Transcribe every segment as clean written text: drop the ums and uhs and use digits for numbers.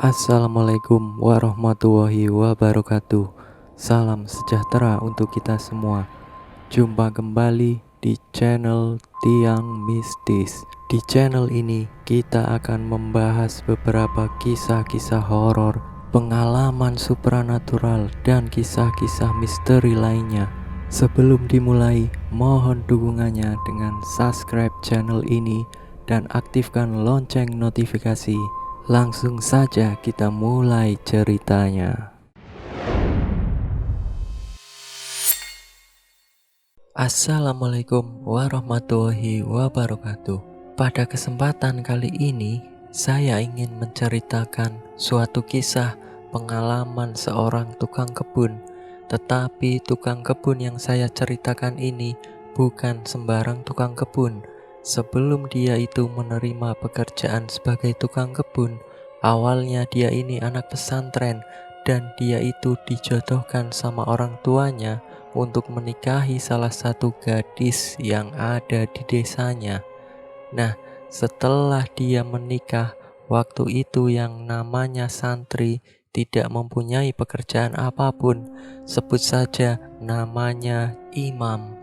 Assalamualaikum warahmatullahi wabarakatuh. Salam sejahtera untuk kita semua. Jumpa kembali di channel Tiang Mistis. Di channel ini kita akan membahas beberapa kisah-kisah horor, pengalaman supranatural, dan kisah-kisah misteri lainnya. Sebelum dimulai, mohon dukungannya dengan subscribe channel ini dan aktifkan lonceng notifikasi. Langsung saja kita mulai ceritanya. Assalamualaikum warahmatullahi wabarakatuh. Pada kesempatan kali ini, saya ingin menceritakan suatu kisah pengalaman seorang tukang kebun. Tetapi tukang kebun yang saya ceritakan ini bukan sembarang tukang kebun. Sebelum dia itu menerima pekerjaan sebagai tukang kebun, awalnya dia ini anak pesantren dan dia itu dijodohkan sama orang tuanya untuk menikahi salah satu gadis yang ada di desanya. Nah, setelah dia menikah, waktu itu yang namanya santri tidak mempunyai pekerjaan apapun, sebut saja namanya imam.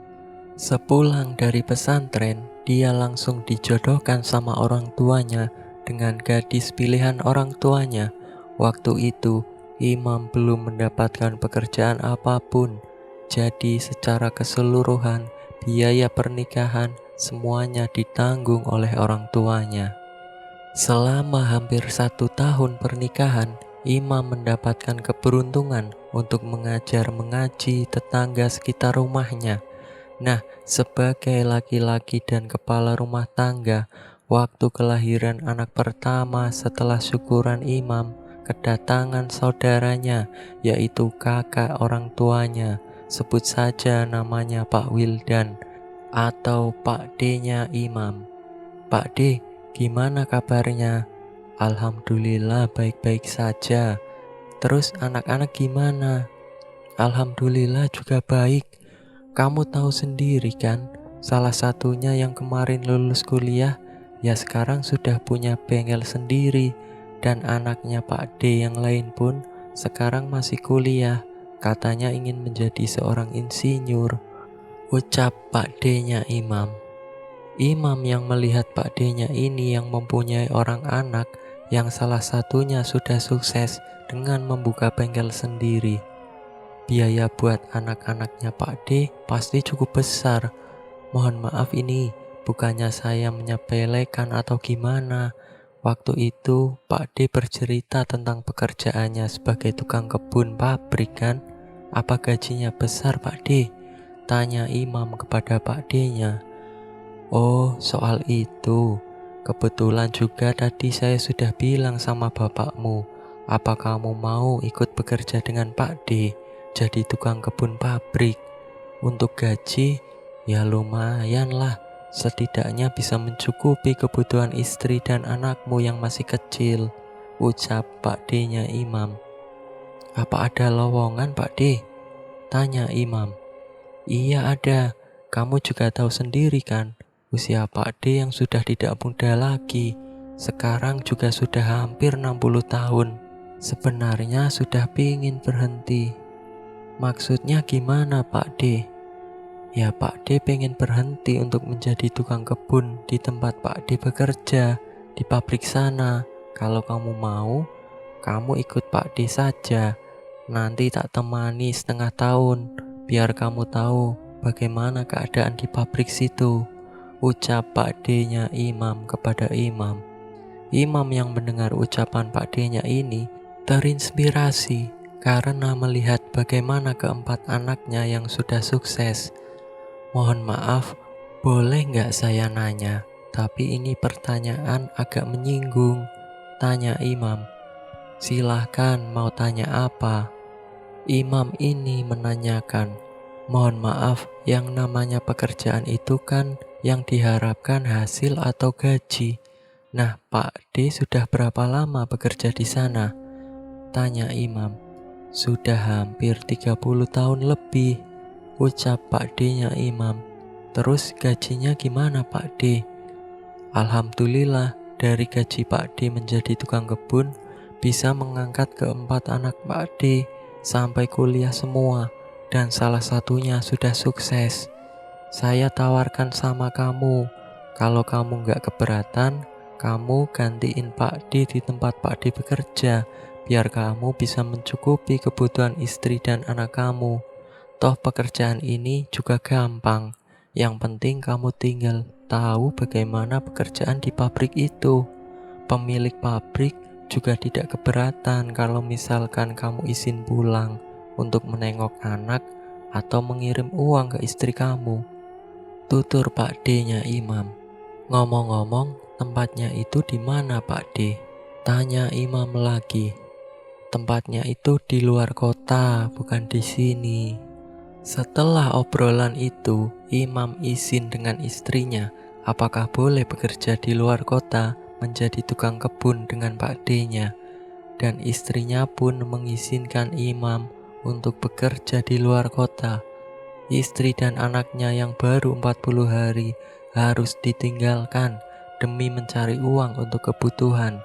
Sepulang dari pesantren, dia langsung dijodohkan sama orang tuanya dengan gadis pilihan orang tuanya. Waktu itu, imam belum mendapatkan pekerjaan apapun, jadi secara keseluruhan biaya pernikahan semuanya ditanggung oleh orang tuanya. Selama hampir 1 tahun pernikahan, imam mendapatkan keberuntungan untuk mengajar mengaji tetangga sekitar rumahnya. Nah, sebagai laki-laki dan kepala rumah tangga, waktu kelahiran anak pertama setelah syukuran imam, kedatangan saudaranya, yaitu kakak orang tuanya, sebut saja namanya Pak Wildan atau Pak D-nya imam. Pak D, gimana kabarnya? Alhamdulillah baik-baik saja. Terus anak-anak gimana? Alhamdulillah juga baik. Kamu tahu sendiri kan, salah satunya yang kemarin lulus kuliah, ya sekarang sudah punya bengkel sendiri. Dan anaknya Pak D yang lain pun sekarang masih kuliah, katanya ingin menjadi seorang insinyur, ucap Pak D-nya imam. Imam yang melihat Pak D-nya ini yang mempunyai orang anak yang salah satunya sudah sukses dengan membuka bengkel sendiri. Biaya buat anak-anaknya Pak D pasti cukup besar. Mohon maaf ini, bukannya saya menyepelekan atau gimana. Waktu itu Pak D bercerita tentang pekerjaannya sebagai tukang kebun pabrik kan. Apa gajinya besar Pak D? Tanya imam kepada Pak D-nya. Oh, soal itu. Kebetulan juga tadi saya sudah bilang sama bapakmu. Apa kamu mau ikut bekerja dengan Pak D? Jadi tukang kebun pabrik. Untuk gaji, ya lumayan lah. Setidaknya bisa mencukupi kebutuhan istri dan anakmu yang masih kecil, ucap Pak D-nya imam. Apa ada lowongan Pak D? Tanya imam. Iya ada, kamu juga tahu sendiri kan, usia Pak D yang sudah tidak muda lagi. Sekarang juga sudah hampir 60 tahun. Sebenarnya sudah pingin berhenti. Maksudnya gimana Pak D? Ya Pak D pengen berhenti untuk menjadi tukang kebun di tempat Pak D bekerja, di pabrik sana. Kalau kamu mau, kamu ikut Pak D saja. Nanti tak temani setengah tahun, biar kamu tahu bagaimana keadaan di pabrik situ, ucap Pak D-nya imam kepada imam. Imam yang mendengar ucapan Pak D-nya ini terinspirasi karena melihat bagaimana keempat anaknya yang sudah sukses. Mohon maaf, boleh nggak saya nanya? Tapi ini pertanyaan agak menyinggung, tanya imam. Silahkan mau tanya apa? Imam ini menanyakan, mohon maaf, yang namanya pekerjaan itu kan yang diharapkan hasil atau gaji. Nah, Pak D sudah berapa lama bekerja di sana? Tanya imam. Sudah hampir 30 tahun lebih, ucap Pak D-nya imam. Terus gajinya gimana Pak D? Alhamdulillah, dari gaji Pak D menjadi tukang kebun bisa mengangkat keempat anak Pak D sampai kuliah semua, dan salah satunya sudah sukses. Saya tawarkan sama kamu, kalau kamu nggak keberatan, kamu gantiin Pak D di tempat Pak D bekerja, biar kamu bisa mencukupi kebutuhan istri dan anak kamu. Toh pekerjaan ini juga gampang. Yang penting kamu tinggal tahu bagaimana pekerjaan di pabrik itu. Pemilik pabrik juga tidak keberatan kalau misalkan kamu izin pulang untuk menengok anak atau mengirim uang ke istri kamu. Tutur Pak D-nya Imam. Ngomong-ngomong, tempatnya itu di mana Pak D? Tanya Imam lagi. Tempatnya itu di luar kota, bukan di sini. Setelah obrolan itu, Imam izin dengan istrinya apakah boleh bekerja di luar kota menjadi tukang kebun dengan Pak D-nya. Dan istrinya pun mengizinkan Imam untuk bekerja di luar kota. Istri dan anaknya yang baru 40 hari harus ditinggalkan demi mencari uang untuk kebutuhan.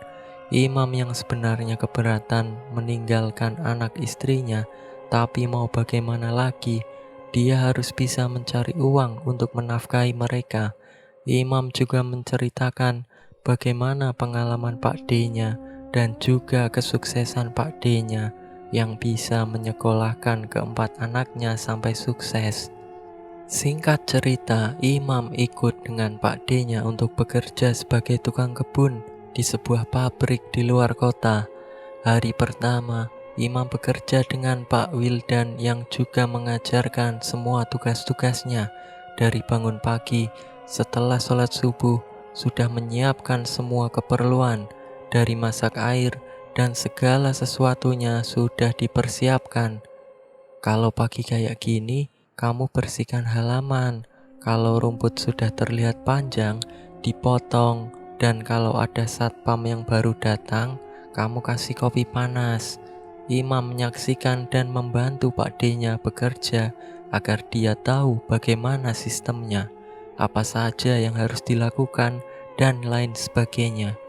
Imam yang sebenarnya keberatan meninggalkan anak istrinya, tapi mau bagaimana lagi, dia harus bisa mencari uang untuk menafkahi mereka. Imam juga menceritakan bagaimana pengalaman Pak D-nya dan juga kesuksesan Pak D-nya yang bisa menyekolahkan keempat anaknya sampai sukses. Singkat cerita, Imam ikut dengan Pak D-nya untuk bekerja sebagai tukang kebun di sebuah pabrik di luar kota. Hari pertama, Imam bekerja dengan Pak Wildan yang juga mengajarkan semua tugas-tugasnya. Dari bangun pagi, setelah sholat subuh, sudah menyiapkan semua keperluan, dari masak air, dan segala sesuatunya sudah dipersiapkan. Kalau pagi kayak gini, kamu bersihkan halaman. Kalau rumput sudah terlihat panjang, dipotong. Dan kalau ada satpam yang baru datang, kamu kasih kopi panas. Imam menyaksikan dan membantu Pak D-nya bekerja agar dia tahu bagaimana sistemnya, apa saja yang harus dilakukan, dan lain sebagainya.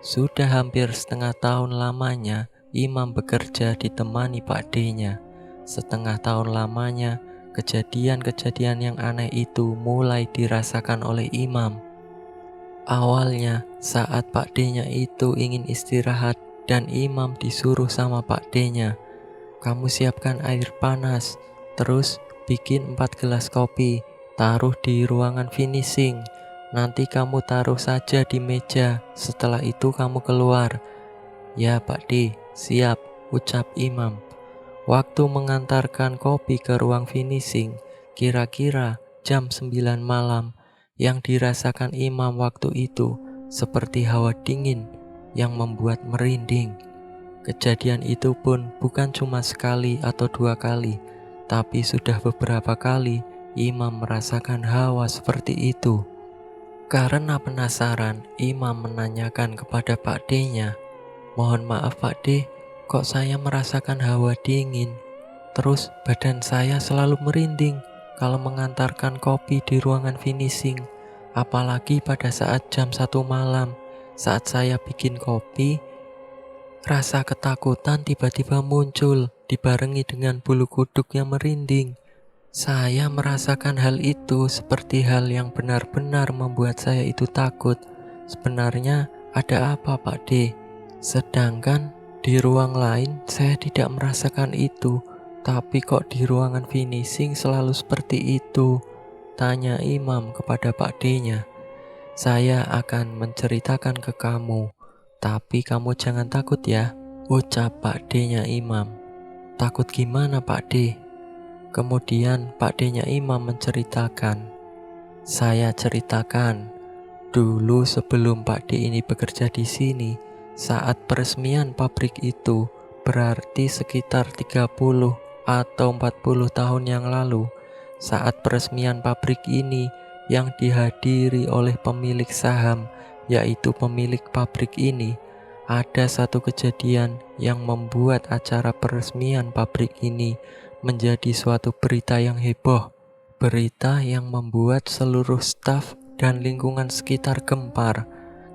Sudah hampir setengah tahun lamanya Imam bekerja ditemani Pak D-nya. Setengah tahun lamanya, kejadian-kejadian yang aneh itu mulai dirasakan oleh Imam. Awalnya, saat Pak D-nya itu ingin istirahat dan Imam disuruh sama Pak D-nya, kamu siapkan air panas, terus bikin 4 gelas kopi, taruh di ruangan finishing. Nanti kamu taruh saja di meja, setelah itu kamu keluar. Ya Pak D, siap, ucap Imam. Waktu mengantarkan kopi ke ruang finishing, kira-kira jam 9 malam, yang dirasakan Imam waktu itu seperti hawa dingin yang membuat merinding. Kejadian itu pun bukan cuma sekali atau 2 kali, tapi sudah beberapa kali Imam merasakan hawa seperti itu. Karena penasaran, Imam menanyakan kepada Pak D-nya, mohon maaf Pak D, kok saya merasakan hawa dingin? Terus badan saya selalu merinding kalau mengantarkan kopi di ruangan finishing. Apalagi pada saat jam 1 malam, saat saya bikin kopi, rasa ketakutan tiba-tiba muncul, dibarengi dengan bulu kuduk yang merinding. Saya merasakan hal itu seperti hal yang benar-benar membuat saya itu takut. Sebenarnya ada apa Pak D? Sedangkan di ruang lain saya tidak merasakan itu, tapi kok di ruangan finishing selalu seperti itu? Tanya Imam kepada Pak D-nya. Saya akan menceritakan ke kamu, tapi kamu jangan takut ya, ucap Pak D-nya Imam. Takut gimana Pak D? Kemudian Pak D-nya Imam menceritakan. Saya ceritakan, dulu sebelum Pak D ini bekerja di sini, saat peresmian pabrik itu, berarti sekitar 30 atau 40 tahun yang lalu, saat peresmian pabrik ini yang dihadiri oleh pemilik saham, yaitu pemilik pabrik ini, ada satu kejadian yang membuat acara peresmian pabrik ini menjadi suatu berita yang heboh, berita yang membuat seluruh staf dan lingkungan sekitar gempar,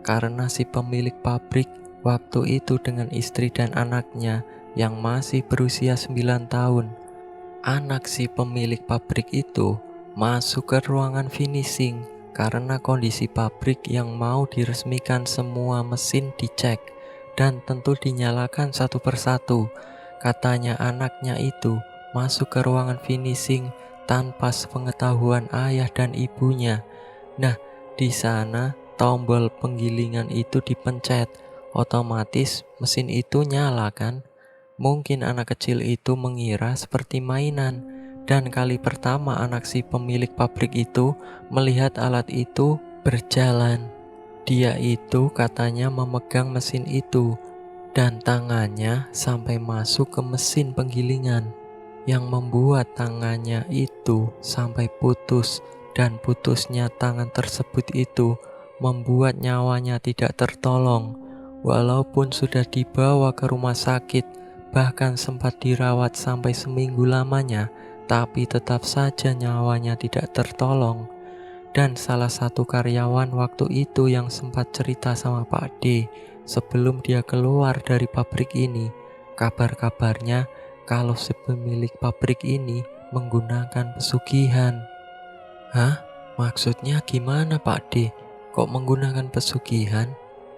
karena si pemilik pabrik waktu itu dengan istri dan anaknya yang masih berusia 9 tahun. Anak si pemilik pabrik itu masuk ke ruangan finishing karena kondisi pabrik yang mau diresmikan, semua mesin dicek dan tentu dinyalakan satu persatu. Katanya anaknya itu masuk ke ruangan finishing tanpa sepengetahuan ayah dan ibunya. Nah, di sana tombol penggilingan itu dipencet, otomatis mesin itu nyala kan? Mungkin anak kecil itu mengira seperti mainan, dan kali pertama anak si pemilik pabrik itu melihat alat itu berjalan. Dia itu katanya memegang mesin itu, dan tangannya sampai masuk ke mesin penggilingan, yang membuat tangannya itu sampai putus, dan putusnya tangan tersebut itu membuat nyawanya tidak tertolong. Walaupun sudah dibawa ke rumah sakit, bahkan sempat dirawat sampai seminggu lamanya, tapi tetap saja nyawanya tidak tertolong. Dan salah satu karyawan waktu itu yang sempat cerita sama Pak D sebelum dia keluar dari pabrik ini, kabar-kabarnya kalau si pemilik pabrik ini menggunakan pesugihan. Hah? Maksudnya gimana Pak D? Kok menggunakan pesugihan?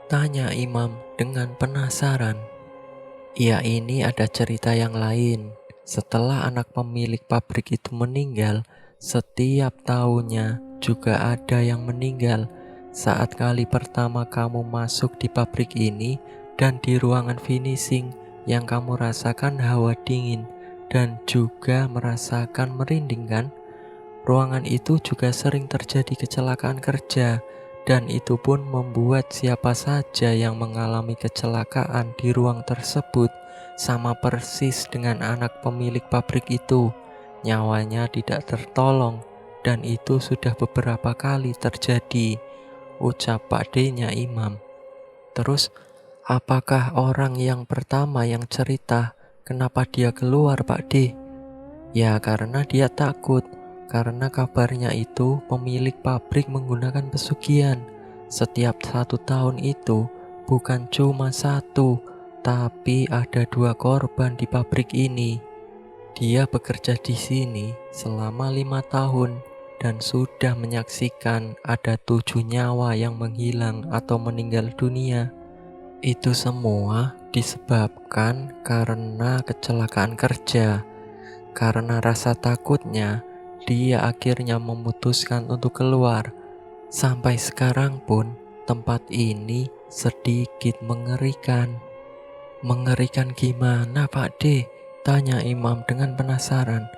Tanya Imam dengan penasaran. Ya, ini ada cerita yang lain. Setelah anak pemilik pabrik itu meninggal, setiap tahunnya juga ada yang meninggal. Saat kali pertama kamu masuk di pabrik ini dan di ruangan finishing, yang kamu rasakan hawa dingin dan juga merasakan merinding kan? Ruangan itu juga sering terjadi kecelakaan kerja, dan itu pun membuat siapa saja yang mengalami kecelakaan di ruang tersebut sama persis dengan anak pemilik pabrik itu. Nyawanya tidak tertolong, dan itu sudah beberapa kali terjadi, ucap Pak D-nya Imam. Terus, apakah orang yang pertama yang cerita kenapa dia keluar Pak D? Ya karena dia takut. Karena kabarnya itu pemilik pabrik menggunakan pesugihan. Setiap 1 tahun itu bukan cuma 1, tapi ada 2 korban di pabrik ini. Dia bekerja di sini selama 5 tahun dan sudah menyaksikan ada 7 nyawa yang menghilang atau meninggal dunia. Itu semua disebabkan karena kecelakaan kerja. Karena rasa takutnya, dia akhirnya memutuskan untuk keluar. Sampai sekarang pun tempat ini sedikit mengerikan. Mengerikan gimana Pak D? Tanya Imam dengan penasaran.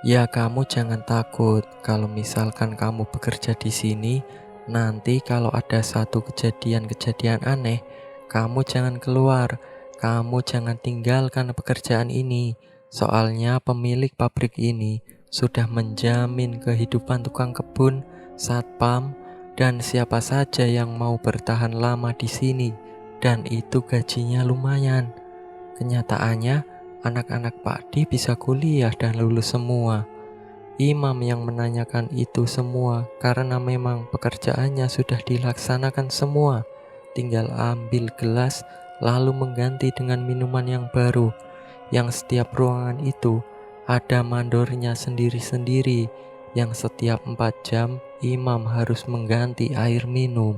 Ya kamu jangan takut. Kalau misalkan kamu bekerja di sini, nanti kalau ada satu kejadian-kejadian aneh, kamu jangan keluar. Kamu jangan tinggalkan pekerjaan ini. Soalnya pemilik pabrik ini sudah menjamin kehidupan tukang kebun, satpam, dan siapa saja yang mau bertahan lama di sini, dan itu gajinya lumayan. Kenyataannya, anak-anak Pak D bisa kuliah dan lulus semua. Imam yang menanyakan itu semua karena memang pekerjaannya sudah dilaksanakan semua. Tinggal ambil gelas lalu mengganti dengan minuman yang baru, yang setiap ruangan itu ada mandornya sendiri-sendiri, yang setiap 4 jam Imam harus mengganti air minum.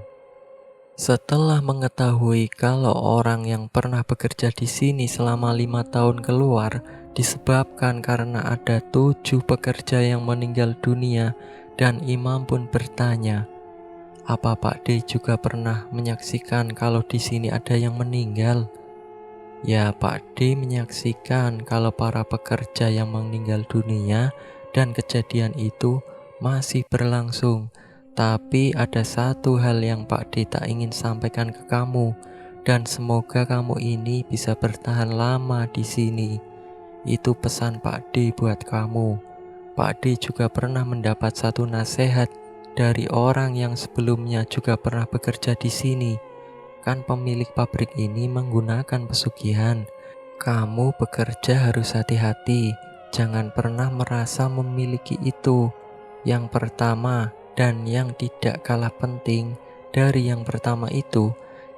Setelah mengetahui kalau orang yang pernah bekerja di sini selama 5 tahun keluar disebabkan karena ada 7 pekerja yang meninggal dunia, dan Imam pun bertanya, apa Pak D juga pernah menyaksikan kalau di sini ada yang meninggal? Ya, Pak D menyaksikan kalau para pekerja yang meninggal dunia dan kejadian itu masih berlangsung. Tapi ada satu hal yang Pak D tak ingin sampaikan ke kamu, dan semoga kamu ini bisa bertahan lama di sini. Itu pesan Pak D buat kamu. Pak D juga pernah mendapat satu nasihat dari orang yang sebelumnya juga pernah bekerja di sini. Kan pemilik pabrik ini menggunakan pesugihan. Kamu bekerja harus hati-hati. Jangan pernah merasa memiliki itu. Yang pertama dan yang tidak kalah penting dari yang pertama itu,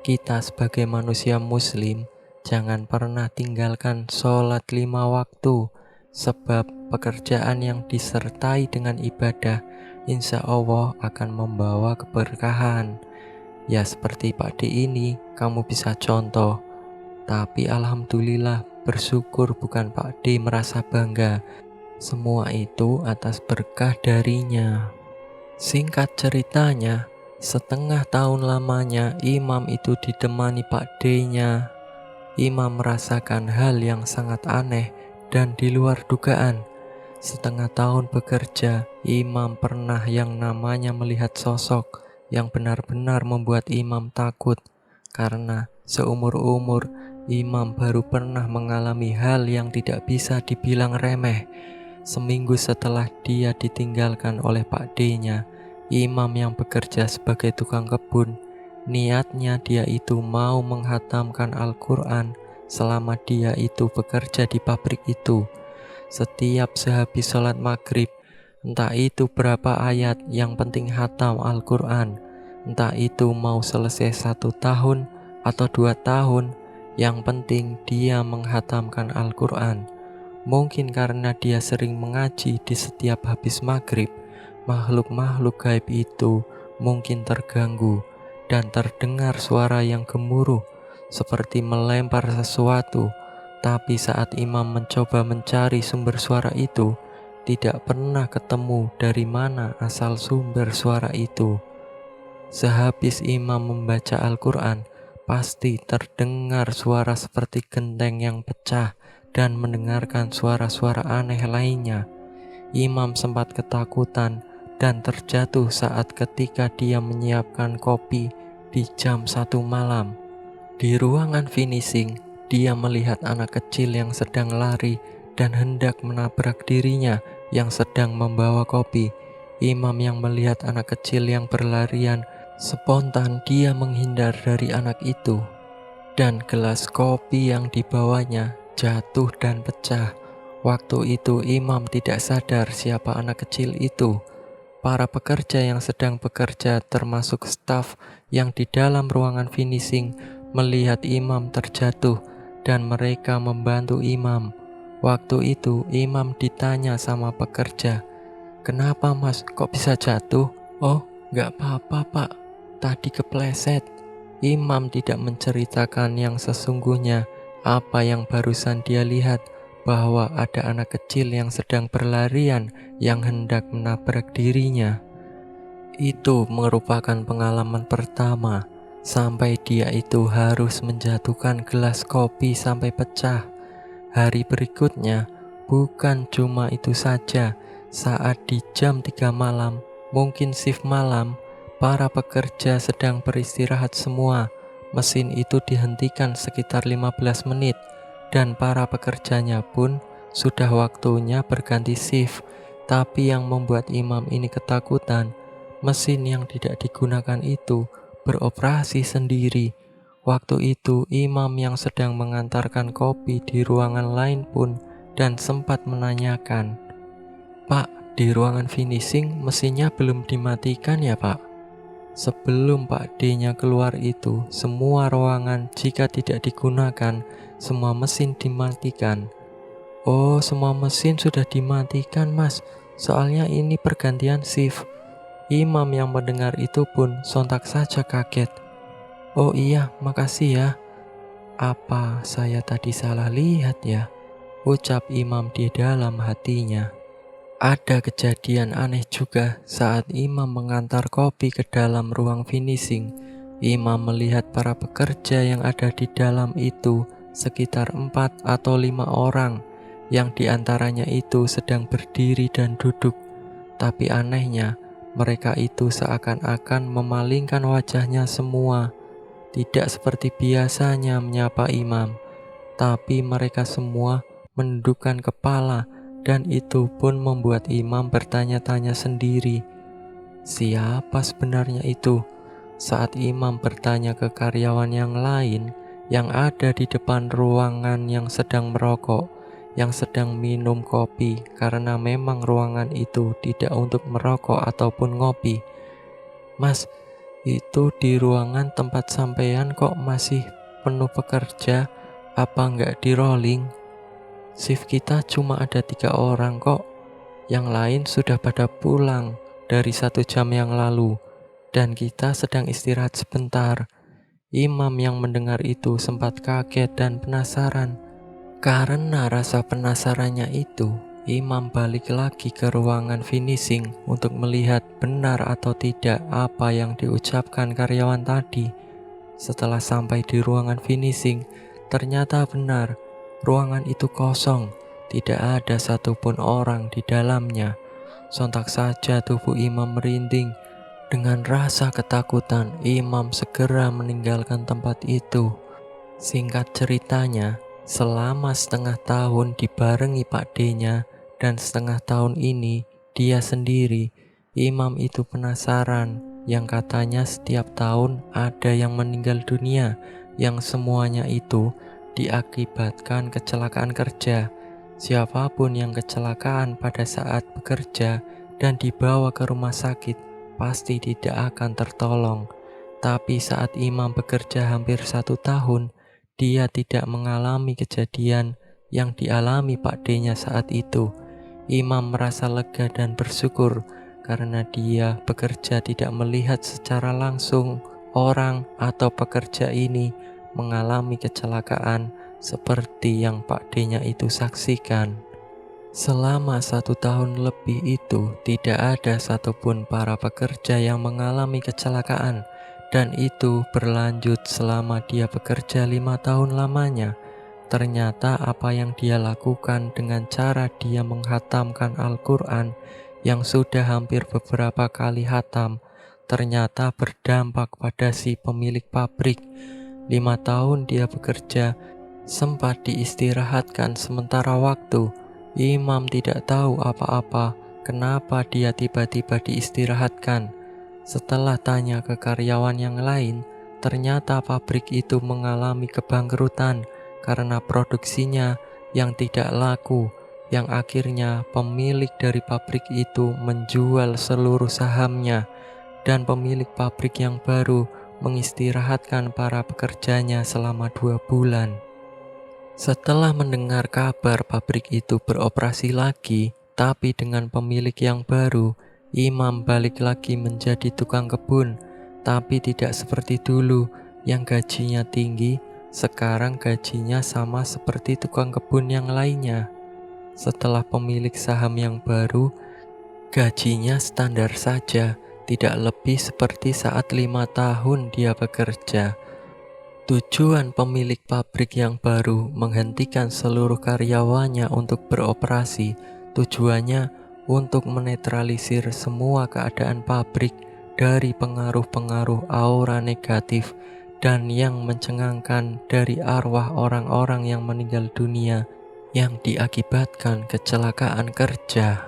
Kita sebagai manusia muslim jangan pernah tinggalkan sholat 5 waktu, sebab pekerjaan yang disertai dengan ibadah insya Allah akan membawa keberkahan. Ya seperti Pak D ini, kamu bisa contoh. Tapi alhamdulillah bersyukur bukan Pak D merasa bangga. Semua itu atas berkah darinya. Singkat ceritanya, setengah tahun lamanya imam itu ditemani Pak D-nya. Imam merasakan hal yang sangat aneh dan di luar dugaan. Setengah tahun bekerja, imam pernah yang namanya melihat sosok yang benar-benar membuat imam takut. Karena seumur-umur, imam baru pernah mengalami hal yang tidak bisa dibilang remeh. Seminggu setelah dia ditinggalkan oleh Pak D-nya, imam yang bekerja sebagai tukang kebun, niatnya dia itu mau menghatamkan Al-Quran selama dia itu bekerja di pabrik itu. Setiap sehabis sholat maghrib, entah itu berapa ayat, yang penting hatam Al-Quran. Entah itu mau selesai 1 tahun atau 2 tahun, yang penting dia menghatamkan Al-Quran. Mungkin karena dia sering mengaji di setiap habis maghrib, makhluk-makhluk gaib itu mungkin terganggu dan terdengar suara yang gemuruh seperti melempar sesuatu. Tapi saat imam mencoba mencari sumber suara itu, tidak pernah ketemu dari mana asal sumber suara itu. Sehabis imam membaca Al-Quran, pasti terdengar suara seperti genteng yang pecah dan mendengarkan suara-suara aneh lainnya. Imam sempat ketakutan dan terjatuh saat ketika dia menyiapkan kopi di jam 1 malam. Di ruangan finishing, dia melihat anak kecil yang sedang lari dan hendak menabrak dirinya yang sedang membawa kopi. Imam yang melihat anak kecil yang berlarian, spontan dia menghindar dari anak itu. Dan gelas kopi yang dibawanya jatuh dan pecah. Waktu itu imam tidak sadar siapa anak kecil itu. Para pekerja yang sedang bekerja termasuk staf yang di dalam ruangan finishing melihat imam terjatuh dan mereka membantu imam. Waktu itu imam ditanya sama pekerja, "Kenapa mas, kok bisa jatuh?" "Oh, gak apa-apa pak, tadi kepleset." Imam tidak menceritakan yang sesungguhnya, apa yang barusan dia lihat, bahwa ada anak kecil yang sedang berlarian yang hendak menabrak dirinya. Itu merupakan pengalaman pertama sampai dia itu harus menjatuhkan gelas kopi sampai pecah. Hari berikutnya bukan cuma itu saja, saat di jam 3 malam, mungkin shift malam, para pekerja sedang beristirahat semua. Mesin itu dihentikan sekitar 15 menit dan para pekerjanya pun sudah waktunya berganti shift. Tapi yang membuat imam ini ketakutan, mesin yang tidak digunakan itu beroperasi sendiri. Waktu itu imam yang sedang mengantarkan kopi di ruangan lain pun dan sempat menanyakan, "Pak, di ruangan finishing mesinnya belum dimatikan ya pak?" Sebelum Pak D-nya keluar itu, semua ruangan jika tidak digunakan, semua mesin dimatikan. "Oh, semua mesin sudah dimatikan mas, soalnya ini pergantian shift." Imam yang mendengar itu pun sontak saja kaget. "Oh iya, makasih ya. Apa saya tadi salah lihat ya?" ucap imam di dalam hatinya. Ada kejadian aneh juga saat imam mengantar kopi ke dalam ruang finishing. Imam melihat para pekerja yang ada di dalam itu sekitar 4 atau 5 orang, yang diantaranya itu sedang berdiri dan duduk. Tapi anehnya, mereka itu seakan-akan memalingkan wajahnya semua. Tidak seperti biasanya menyapa imam, tapi mereka semua menundukkan kepala, dan itu pun membuat imam bertanya-tanya sendiri, siapa sebenarnya itu? Saat imam bertanya ke karyawan yang lain yang ada di depan ruangan yang sedang merokok, yang sedang minum kopi, karena memang ruangan itu tidak untuk merokok ataupun ngopi, "Mas, Itu di ruangan tempat sampean kok masih penuh pekerja, apa nggak di rolling? Shift kita cuma ada 3 orang kok, yang lain sudah pada pulang dari 1 jam yang lalu, dan kita sedang istirahat sebentar. Imam yang mendengar itu sempat kaget dan penasaran. Karena rasa penasarannya itu, Imam balik lagi ke ruangan finishing untuk melihat benar atau tidak apa yang diucapkan karyawan tadi. Setelah sampai di ruangan finishing, ternyata benar, ruangan itu kosong, tidak ada satupun orang di dalamnya. Sontak saja tubuh Imam merinding. Dengan rasa ketakutan, Imam segera meninggalkan tempat itu. Singkat ceritanya, selama setengah tahun dibarengi Pak D-nya dan setengah tahun ini dia sendiri, Imam itu penasaran yang katanya setiap tahun ada yang meninggal dunia, yang semuanya itu diakibatkan kecelakaan kerja. Siapapun yang kecelakaan pada saat bekerja dan dibawa ke rumah sakit pasti tidak akan tertolong. Tapi saat Imam bekerja hampir 1 tahun, dia tidak mengalami kejadian yang dialami Pak D-nya saat itu. Imam merasa lega dan bersyukur karena dia bekerja tidak melihat secara langsung orang atau pekerja ini mengalami kecelakaan seperti yang Pak D-nya itu saksikan. Selama 1 tahun lebih itu, tidak ada satupun para pekerja yang mengalami kecelakaan, dan itu berlanjut selama dia bekerja 5 tahun lamanya. Ternyata apa yang dia lakukan dengan cara dia menghatamkan Al-Quran yang sudah hampir beberapa kali hatam, ternyata berdampak pada si pemilik pabrik. 5 tahun dia bekerja, sempat diistirahatkan sementara waktu. Imam tidak tahu apa-apa kenapa dia tiba-tiba diistirahatkan. Setelah tanya ke karyawan yang lain, ternyata pabrik itu mengalami kebangkrutan karena produksinya yang tidak laku, yang akhirnya pemilik dari pabrik itu menjual seluruh sahamnya, dan pemilik pabrik yang baru mengistirahatkan para pekerjanya selama 2 bulan. Setelah mendengar kabar pabrik itu beroperasi lagi, tapi dengan pemilik yang baru, Imam balik lagi menjadi tukang kebun, tapi tidak seperti dulu yang gajinya tinggi. Sekarang gajinya sama seperti tukang kebun yang lainnya. Setelah pemilik saham yang baru, gajinya standar saja, tidak lebih seperti saat 5 tahun dia bekerja. Tujuan pemilik pabrik yang baru menghentikan seluruh karyawannya untuk beroperasi. Tujuannya untuk menetralisir semua keadaan pabrik dari pengaruh-pengaruh aura negatif dan yang mencengangkan dari arwah orang-orang yang meninggal dunia yang diakibatkan kecelakaan kerja.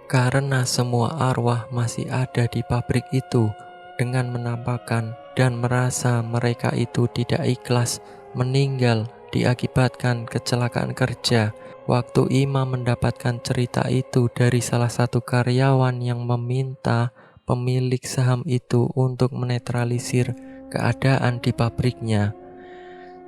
Karena semua arwah masih ada di pabrik itu, dengan menampakkan dan merasa mereka itu tidak ikhlas meninggal diakibatkan kecelakaan kerja. Waktu Imam mendapatkan cerita itu dari salah satu karyawan yang meminta pemilik saham itu untuk menetralisir keadaan di pabriknya.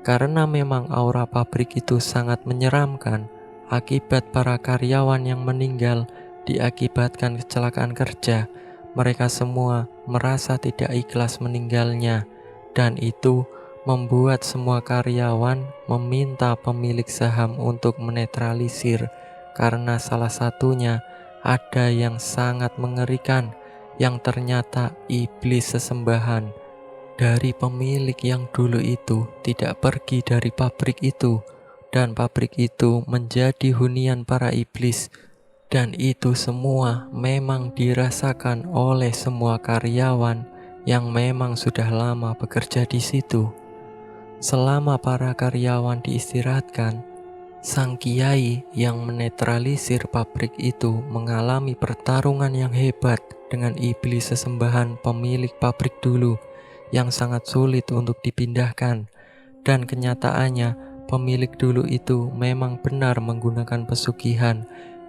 Karena memang aura pabrik itu sangat menyeramkan, akibat para karyawan yang meninggal diakibatkan kecelakaan kerja, mereka semua merasa tidak ikhlas meninggalnya, dan itu membuat semua karyawan meminta pemilik saham untuk menetralisir, karena salah satunya ada yang sangat mengerikan, yang ternyata iblis sesembahan dari pemilik yang dulu itu tidak pergi dari pabrik itu, dan pabrik itu menjadi hunian para iblis. Dan itu semua memang dirasakan oleh semua karyawan yang memang sudah lama bekerja di situ. Selama para karyawan diistirahatkan, sang kiai yang menetralisir pabrik itu mengalami pertarungan yang hebat dengan iblis sesembahan pemilik pabrik dulu yang sangat sulit untuk dipindahkan. Dan kenyataannya pemilik dulu itu memang benar menggunakan pesugihan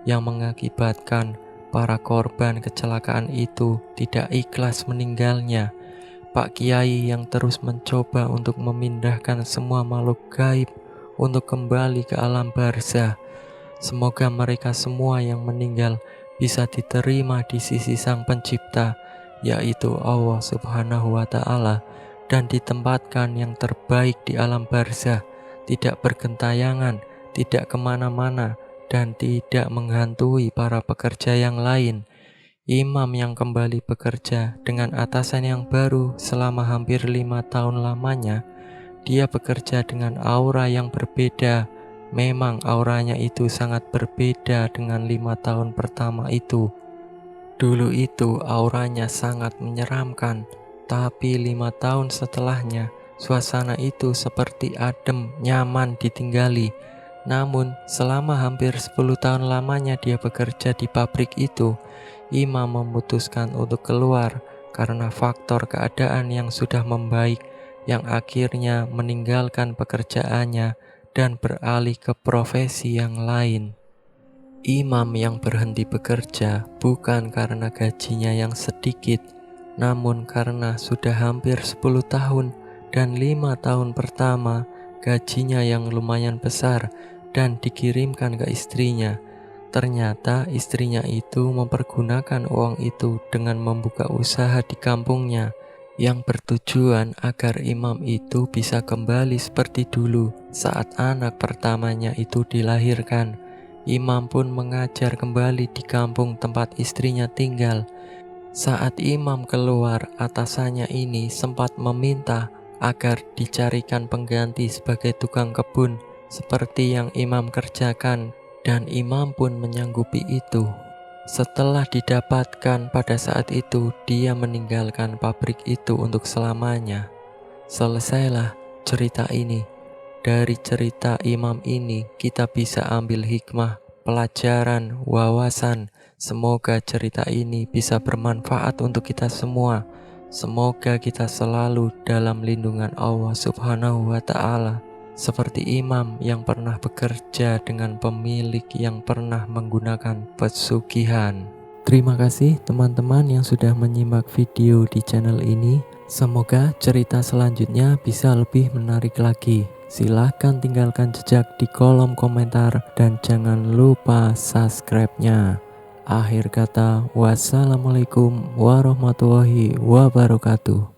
yang mengakibatkan para korban kecelakaan itu tidak ikhlas meninggalnya. Pak Kiai yang terus mencoba untuk memindahkan semua makhluk gaib untuk kembali ke alam barzah. Semoga mereka semua yang meninggal bisa diterima di sisi Sang Pencipta, yaitu Allah Subhanahu wa Ta'ala, dan ditempatkan yang terbaik di alam barzah, tidak bergentayangan, tidak kemana-mana, dan tidak menghantui para pekerja yang lain. Imam yang kembali bekerja dengan atasan yang baru selama hampir 5 tahun lamanya, dia bekerja dengan aura yang berbeda. Memang auranya itu sangat berbeda dengan 5 tahun pertama itu. Dulu itu auranya sangat menyeramkan, tapi 5 tahun setelahnya, suasana itu seperti adem, nyaman ditinggali. Namun, selama hampir 10 tahun lamanya dia bekerja di pabrik itu, Imam memutuskan untuk keluar karena faktor keadaan yang sudah membaik, yang akhirnya meninggalkan pekerjaannya dan beralih ke profesi yang lain. Imam yang berhenti bekerja bukan karena gajinya yang sedikit, namun karena sudah hampir 10 tahun dan 5 tahun pertama gajinya yang lumayan besar dan dikirimkan ke istrinya. Ternyata istrinya itu mempergunakan uang itu dengan membuka usaha di kampungnya yang bertujuan agar Imam itu bisa kembali seperti dulu saat anak pertamanya itu dilahirkan. Imam pun mengajar kembali di kampung tempat istrinya tinggal. Saat Imam keluar, atasannya ini sempat meminta agar dicarikan pengganti sebagai tukang kebun seperti yang Imam kerjakan, dan Imam pun menyanggupi itu. Setelah didapatkan pada saat itu, dia meninggalkan pabrik itu untuk selamanya. Selesailah cerita ini. Dari cerita Imam ini kita bisa ambil hikmah, pelajaran, wawasan. Semoga cerita ini bisa bermanfaat untuk kita semua. Semoga kita selalu dalam lindungan Allah Subhanahu wa Ta'ala, seperti Imam yang pernah bekerja dengan pemilik yang pernah menggunakan pesugihan. Terima kasih teman-teman yang sudah menyimak video di channel ini. Semoga cerita selanjutnya bisa lebih menarik lagi. Silahkan tinggalkan jejak di kolom komentar dan jangan lupa subscribe-nya. Akhir kata, wassalamualaikum warahmatullahi wabarakatuh.